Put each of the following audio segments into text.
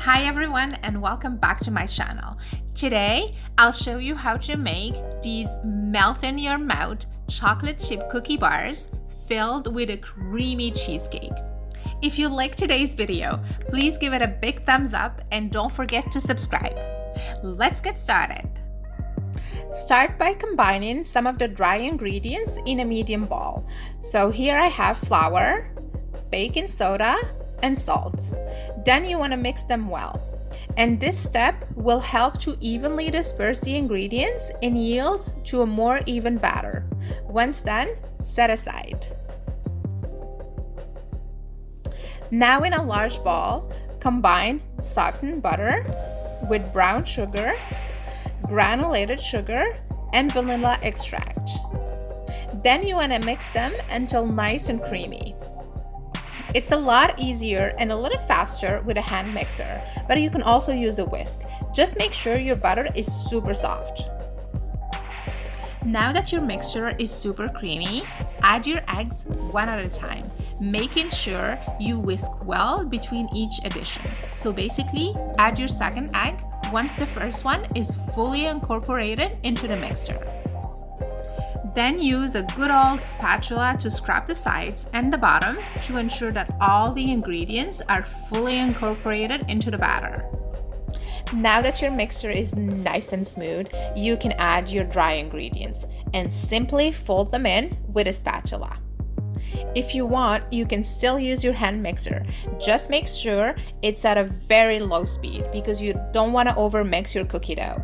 Hi everyone and welcome back to my channel. Today I'll show you how to make these melt in your mouth chocolate chip cookie bars filled with a creamy cheesecake. If you like today's video, please give it a big thumbs up and don't forget to subscribe. Let's get started. Start by combining some of the dry ingredients in a medium bowl. So here I have flour, baking soda, and salt. Then you want to mix them well. And this step will help to evenly disperse the ingredients and yield to a more even batter. Once done, set aside. Now in a large bowl, combine softened butter with brown sugar, granulated sugar, and vanilla extract. Then you want to mix them until nice and creamy. It's a lot easier and a little faster with a hand mixer, but you can also use a whisk. Just make sure your butter is super soft. Now that your mixture is super creamy, add your eggs one at a time, making sure you whisk well between each addition. So basically, add your second egg once the first one is fully incorporated into the mixture. Then use a good old spatula to scrub the sides and the bottom to ensure that all the ingredients are fully incorporated into the batter. Now that your mixture is nice and smooth, you can add your dry ingredients and simply fold them in with a spatula. If you want, you can still use your hand mixer. Just make sure it's at a very low speed because you don't want to overmix your cookie dough.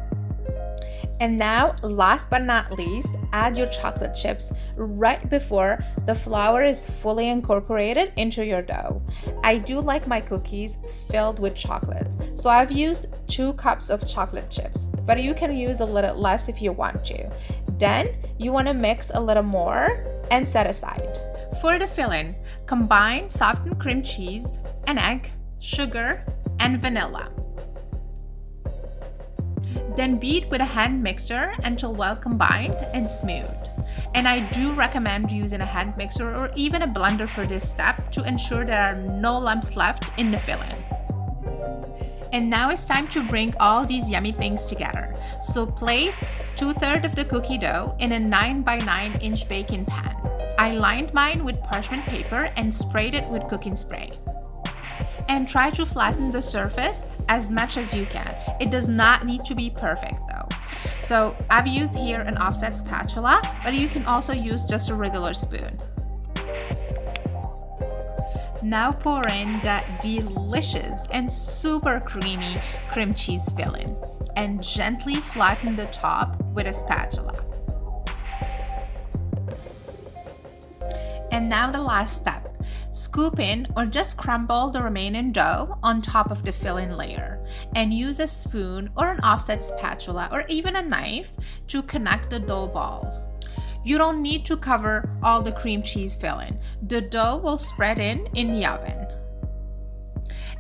And now, last but not least, add your chocolate chips right before the flour is fully incorporated into your dough. I do like my cookies filled with chocolate, so I've used 2 cups of chocolate chips, but you can use a little less if you want to. Then you want to mix a little more and set aside. For the filling, combine softened cream cheese, an egg, sugar, and vanilla. Then beat with a hand mixer until well combined and smooth. And I do recommend using a hand mixer or even a blender for this step to ensure there are no lumps left in the filling. And now it's time to bring all these yummy things together. So place 2/3 of the cookie dough in a 9 by 9 inch baking pan. I lined mine with parchment paper and sprayed it with cooking spray. And try to flatten the surface as much as you can. It does not need to be perfect though. So I've used here an offset spatula, but you can also use just a regular spoon. Now pour in that delicious and super creamy cream cheese filling and gently flatten the top with a spatula. And now the last step. Scoop in or just crumble the remaining dough on top of the filling layer and use a spoon or an offset spatula or even a knife to connect the dough balls. You don't need to cover all the cream cheese filling. The dough will spread in the oven.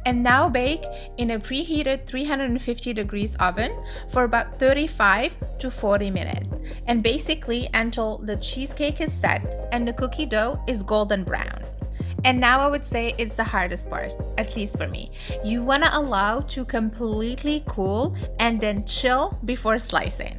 And now bake in a preheated 350 degrees oven for about 35 to 40 minutes, and basically until the cheesecake is set and the cookie dough is golden brown. And now I would say it's the hardest part, at least for me. You want to allow to completely cool and then chill before slicing.